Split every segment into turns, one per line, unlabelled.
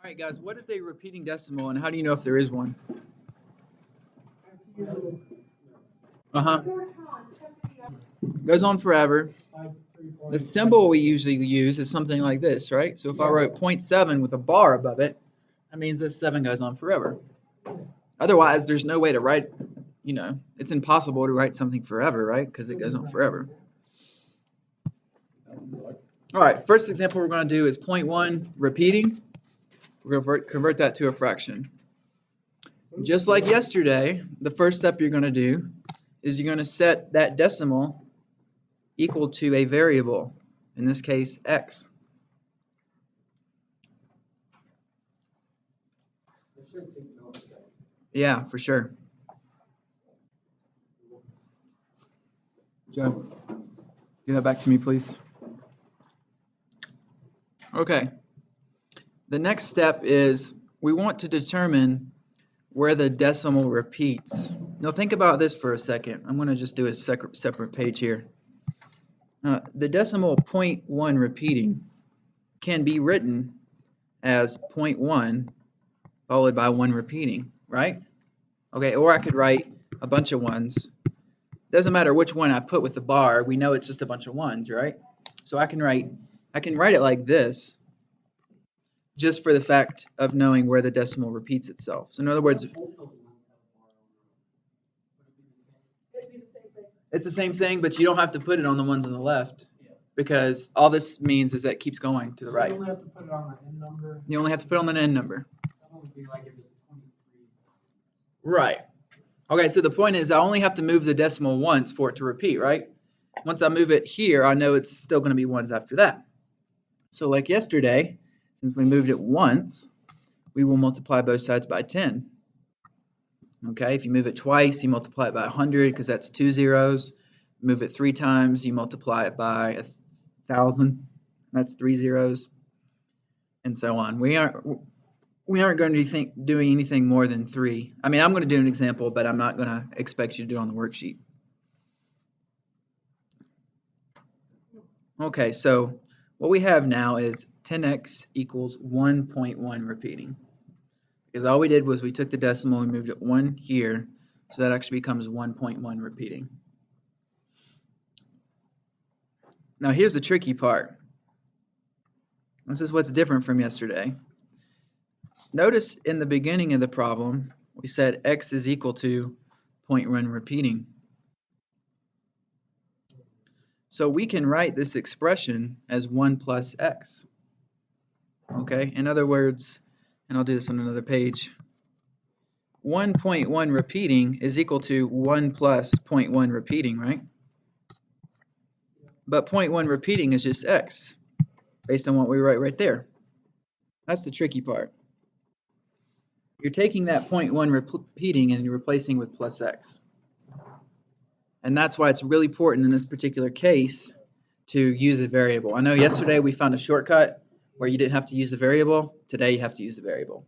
All right, guys, what is a repeating decimal, and how do you know if there is one? Uh-huh. Goes on forever. The symbol we usually use is something like this, right? So if I wrote 0.7 with a bar above it, that means this 7 goes on forever. Otherwise, there's no way to write, it's impossible to write something forever, right? Because it goes on forever. All right, first example we're going to do is 0.1 repeating. We're going to convert that to a fraction. Just like yesterday, the first step you're going to do is you're going to set that decimal equal to a variable, in this case, x. Yeah, for sure. Joe, give that back to me, please. Okay. The next step is we want to determine where the decimal repeats. Now think about this for a second. I'm going to just do a separate page here. The decimal 0.1 repeating can be written as 0.1 followed by 1 repeating, right? Okay, or I could write a bunch of ones. Doesn't matter which one I put with the bar, we know it's just a bunch of ones, right? So I can write it like this, just for the fact of knowing where the decimal repeats itself. So in other words, it's the same thing, but you don't have to put it on the ones on the left, because all this means is that it keeps going to the right.
You only have to put it on the end number.
You only have to put it on the end number.
That would be like if it's 23.
Right. Okay, so the point is I only have to move the decimal once for it to repeat, right? Once I move it here, I know it's still going to be ones after that. So like yesterday, since we moved it once, we will multiply both sides by 10. Okay, if you move it twice, you multiply it by 100 because that's 2 zeros. Move it 3 times, you multiply it by 1,000. That's 3 zeros, and so on. We aren't going to be doing anything more than 3. I mean, I'm going to do an example, but I'm not going to expect you to do it on the worksheet. Okay, so what we have now is 10x equals 1.1 repeating. Because all we did was we took the decimal and moved it 1 here, so that actually becomes 1.1 repeating. Now here's the tricky part. This is what's different from yesterday. Notice in the beginning of the problem, we said x is equal to 0.1 repeating. So we can write this expression as 1 plus x. Okay, in other words, and I'll do this on another page, 1.1 repeating is equal to 1 plus 0.1 repeating, right? But 0.1 repeating is just x, based on what we write right there. That's the tricky part. You're taking that 0.1 repeating and you're replacing with plus x. And that's why it's really important in this particular case to use a variable. I know yesterday we found a shortcut where you didn't have to use a variable. Today you have to use a variable.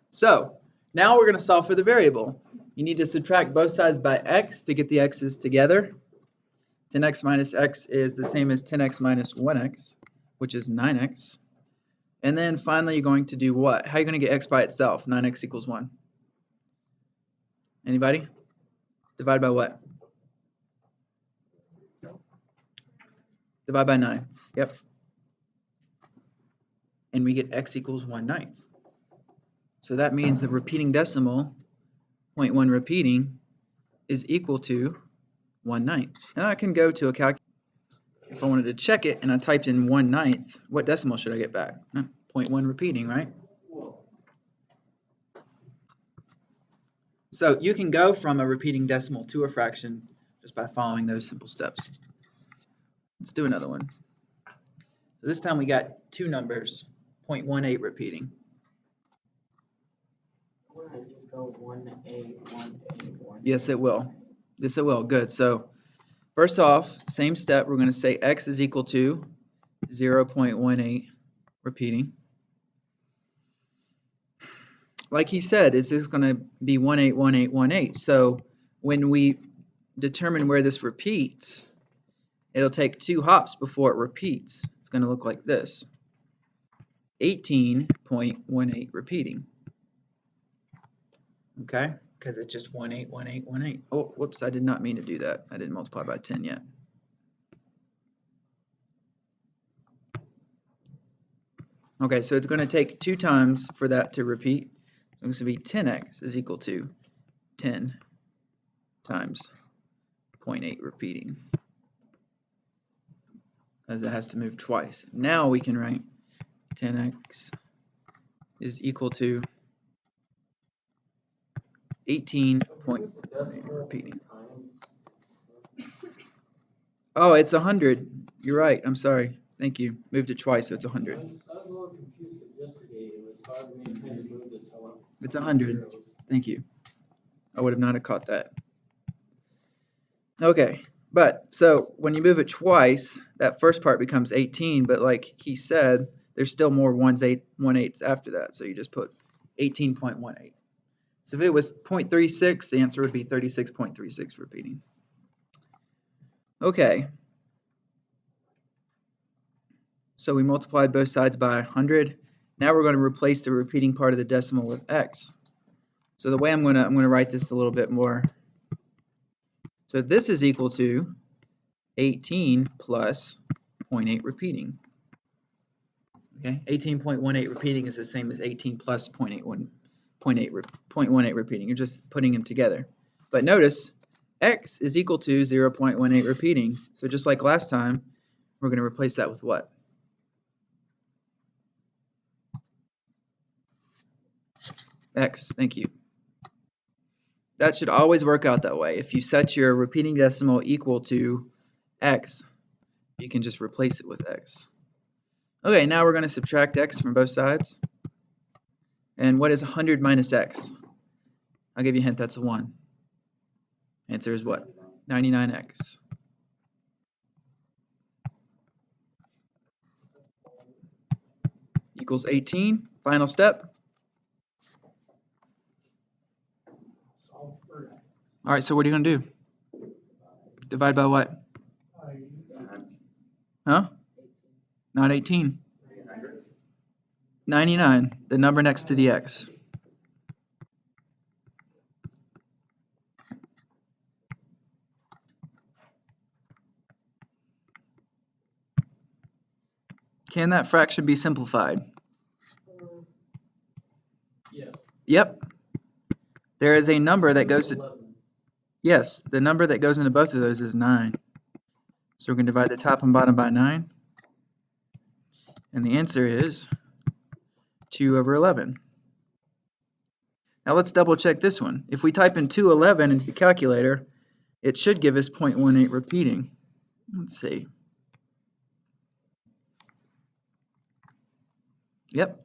So now we're going to solve for the variable. You need to subtract both sides by x to get the x's together. 10x minus x is the same as 10x minus 1x, which is 9x. And then finally you're going to do what? How are you going to get x by itself? 9x equals 1. Anybody? Divide by what? Divide by 9. Yep. And we get x equals 1/9. So that means the repeating decimal, 0.1 repeating, is equal to 1/9. Now I can go to a calculator. If I wanted to check it and I typed in 1/9, what decimal should I get back? 0.1 repeating, right? So you can go from a repeating decimal to a fraction just by following those simple steps. Let's do another one. So this time we got 2 numbers, 0.18 repeating. Yes, it will. Yes, it will. Good. So first off, same step, we're going to say x is equal to 0.18 repeating. Like he said, it's just going to be 181818. So when we determine where this repeats, it'll take 2 hops before it repeats. It's going to look like this. 18.18 repeating. Okay, because it's just 18, 18, 18. Oh, whoops, I did not mean to do that. I didn't multiply by 10 yet. Okay, so it's going to take 2 times for that to repeat. So it's going to be 10x is equal to 10 times 0.8 repeating, as it has to move twice. Now we can write 10x is equal to 18.18 repeating. Oh, it's 100. You're right. I'm sorry. Thank you. Moved it twice, so it's 100.
I was a little confused because yesterday it was hard for me to kind of move this all.
It's 100. Thank you. I would have not have caught that. Okay, but so when you move it twice, that first part becomes 18, but like he said, there's still more 1/8 after that, so you just put 18.18. So if it was 0.36, the answer would be 36.36 repeating. Okay. So we multiplied both sides by 100. Now we're going to replace the repeating part of the decimal with x. So the way I'm going to write this a little bit more. So this is equal to 18 plus 0.8 repeating. Okay, 18.18 repeating is the same as 18 plus 0.18 repeating. You're just putting them together. But notice x is equal to 0.18 repeating. So just like last time, we're going to replace that with what? X, thank you. That should always work out that way. If you set your repeating decimal equal to x, you can just replace it with x. Okay, now we're going to subtract x from both sides. And what is 100 minus x? I'll give you a hint, that's a 1. Answer is what? 99x. Equals 18. Final step. All right, so what are you going to do? Divide by what? Huh? Not 18. 99, the number next to the x. Can that fraction be simplified?
Yeah.
Yep. There is a number that goes to... Yes, the number that goes into both of those is 9. So we're going to divide the top and bottom by 9. And the answer is 2/11. Now let's double check this one. If we type in 211 into the calculator, it should give us 0.18 repeating. Let's see. Yep.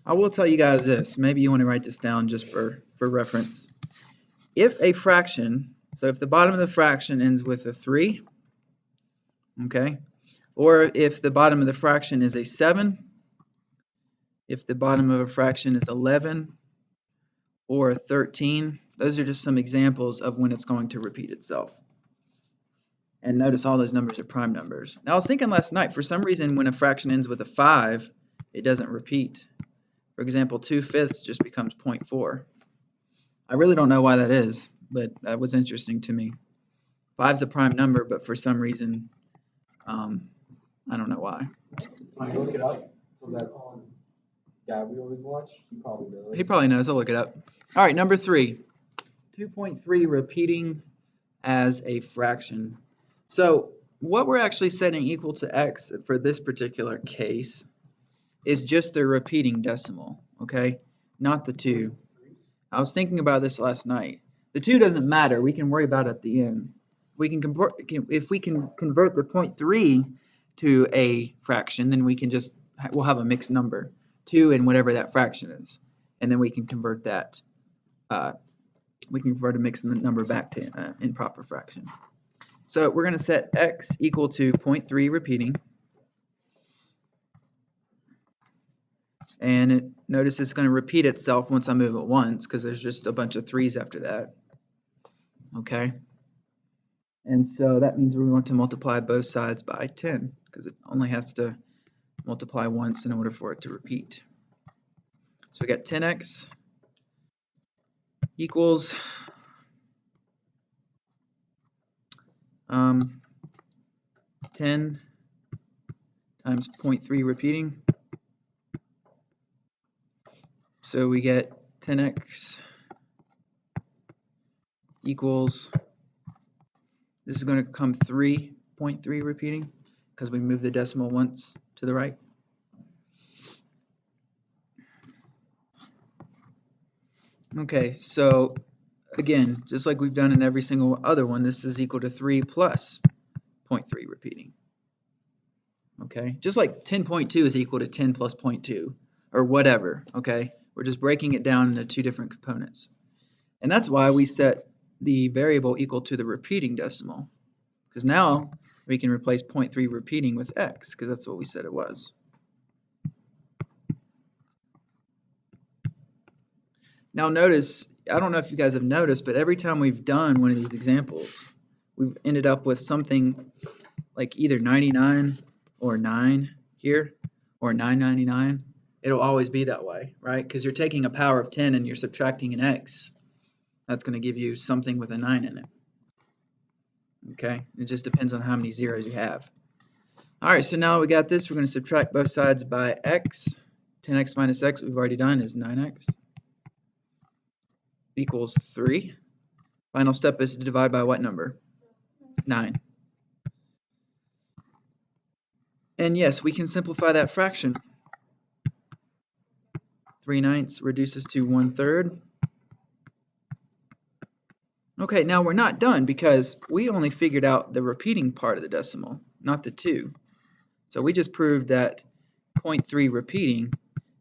I will tell you guys this. Maybe you want to write this down just for reference. If a fraction, so if the bottom of the fraction ends with a 3, okay, or if the bottom of the fraction is a 7, if the bottom of a fraction is 11 or a 13, those are just some examples of when it's going to repeat itself. And notice all those numbers are prime numbers. Now I was thinking last night, for some reason when a fraction ends with a 5, it doesn't repeat. For example, 2/5 just becomes 0.4. I really don't know why that is, but that was interesting to me. 5's a prime number, but for some reason, I don't know why.
Can you look it up? So that guy we always watch, he probably knows.
He probably knows. I'll look it up. All right, number 3. 2.3 repeating as a fraction. So what we're actually setting equal to x for this particular case is just the repeating decimal, okay? Not the 2. I was thinking about this last night. The 2 doesn't matter. We can worry about it at the end. We can convert, if we can convert the 0.3 to a fraction, then we can just, we'll have a mixed number, 2 and whatever that fraction is. And then we can convert that, we can convert a mixed number back to improper fraction. So we're going to set x equal to 0.3 repeating. And notice it's going to repeat itself once I move it once, because there's just a bunch of 3's after that. Okay. And so that means we're going to multiply both sides by 10, because it only has to multiply once in order for it to repeat. So we got 10x equals 10 times 0.3 repeating. So we get 10x equals, this is going to come 3.3 repeating because we moved the decimal once to the right. Okay, so again, just like we've done in every single other one, this is equal to 3 plus 0.3 repeating. Okay, just like 10.2 is equal to 10 plus 0.2 or whatever. Okay, we're just breaking it down into two different components. And that's why we set the variable equal to the repeating decimal, because now we can replace 0.3 repeating with x, because that's what we said it was. Now notice, I don't know if you guys have noticed, but every time we've done one of these examples, we've ended up with something like either 99 or 9 here, or 999. It'll always be that way, right? Because you're taking a power of 10 and you're subtracting an x. That's going to give you something with a 9 in it. Okay, it just depends on how many zeros you have. All right, so now we got this. We're going to subtract both sides by x. 10x minus x, we've already done, is 9x. Equals 3. Final step is to divide by what number? 9. And yes, we can simplify that fraction. 3/9 reduces to 1/3. Okay, now we're not done because we only figured out the repeating part of the decimal, not the 2. So we just proved that 0.3 repeating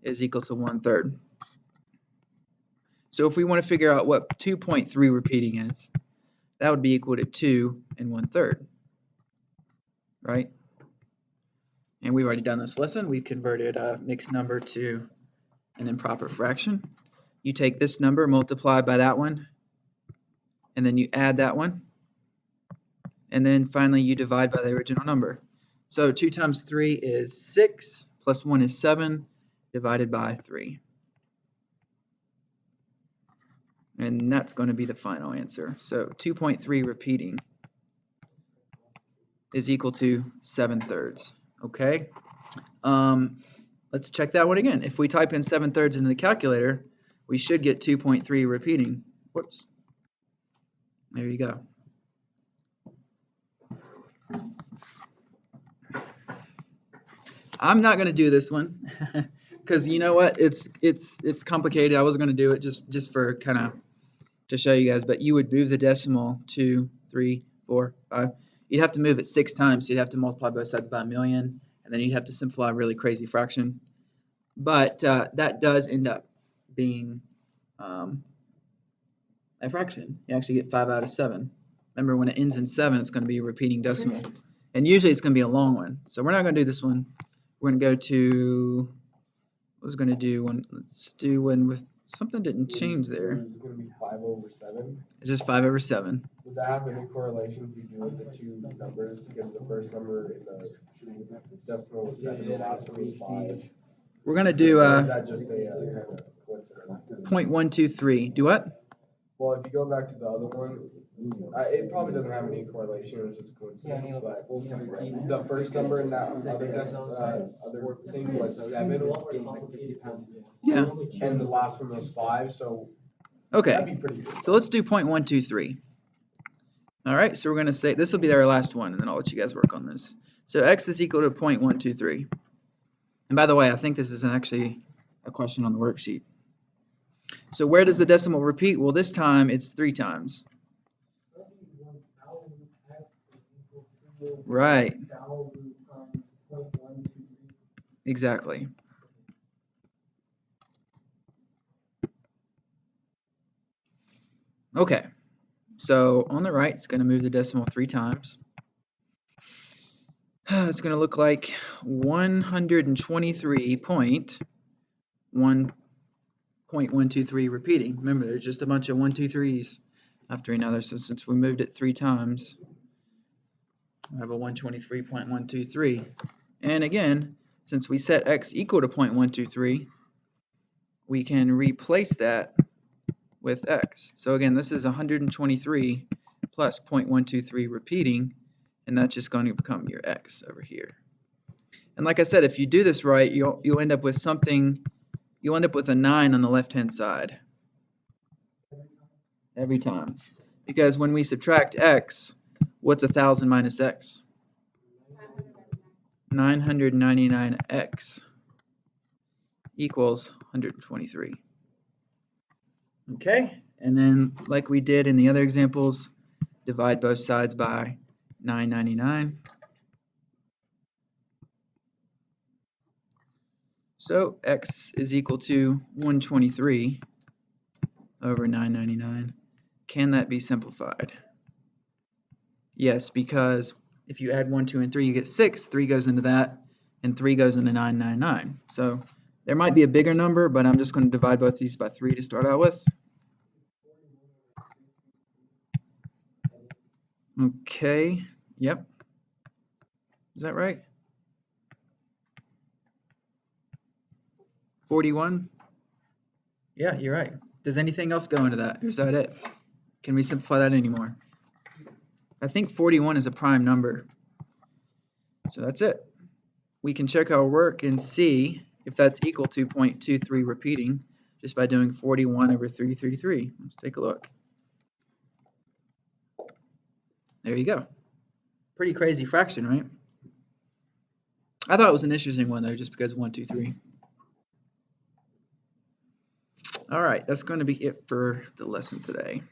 is equal to 1/3. So if we want to figure out what 2.3 repeating is, that would be equal to 2 and 1/3, right? And we've already done this lesson. We converted a mixed number to an improper fraction. You take this number, multiply by that one, and then you add that one, and then finally you divide by the original number. So 2 times 3 is 6, plus 1 is 7, divided by 3. And that's going to be the final answer. So 2.3 repeating is equal to 7/3. Okay? Let's check that one again. If we type in 7/3 into the calculator, we should get 2.3 repeating. Whoops. There you go. I'm not going to do this one because you know what? It's complicated. I was going to do it just for kind of to show you guys, but you would move the decimal 2, 3, 4, 5. You'd have to move it 6 times. So you'd have to multiply both sides by 1,000,000, and then you'd have to simplify a really crazy fraction. But that does end up being a fraction. You actually get 5 out of 7. Remember, when it ends in 7, it's going to be a repeating decimal. And usually it's going to be a long one. So we're not going to do this one. We're going to go to, I was going to do one, let's do one with, something didn't change there.
It's going to be 5/7.
It's just 5/7.
Would that have any correlation if you with the two numbers? Because the first number in the decimal was 7, the last one was 5.
We're going to do
Or is that just a kind of coincidence?
0.123. Do what?
Well, if you go back to the other one, it probably doesn't have any correlation. It was just a coincidence. But the first number in that other thing was 7.
Yeah.
And the last one was 5. So
Okay.
that'd be pretty good.
So let's do 0.123. All right. So we're going to say this will be our last one, and then I'll let you guys work on this. So x is equal to 0.123. And by the way, I think this is actually a question on the worksheet. So where does the decimal repeat? Well, this time it's 3 times. Right. Exactly. Okay. So on the right, it's going to move the decimal 3 times. It's going to look like 123.123 repeating. Remember, there's just a bunch of 1, 2, 3s after another. So since we moved it 3 times, I have a 123.123. And again, since we set x equal to 0.123, we can replace that with x. So again, this is 123 plus 0.123 repeating, and that's just going to become your x over here. And like I said, if you do this right, you'll end up with something, you'll end up with a 9 on the left-hand side. Every time. Because when we subtract x, what's 1,000 minus x? 999x equals 123. Okay, and then like we did in the other examples, divide both sides by 999. So x is equal to 123 over 999. Can that be simplified? Yes, because if you add 1, 2, and 3, you get 6. 3 goes into that, and 3 goes into 999. So there might be a bigger number, but I'm just going to divide both these by 3 to start out with. Okay, yep. Is that right? 41? Yeah, you're right. Does anything else go into that, or is that it? Can we simplify that anymore? I think 41 is a prime number. So that's it. We can check our work and see if that's equal to 0.23 repeating just by doing 41 over 333. Let's take a look. There you go. Pretty crazy fraction, right? I thought it was an interesting one though, just because 1, 2, 3. All right, that's going to be it for the lesson today.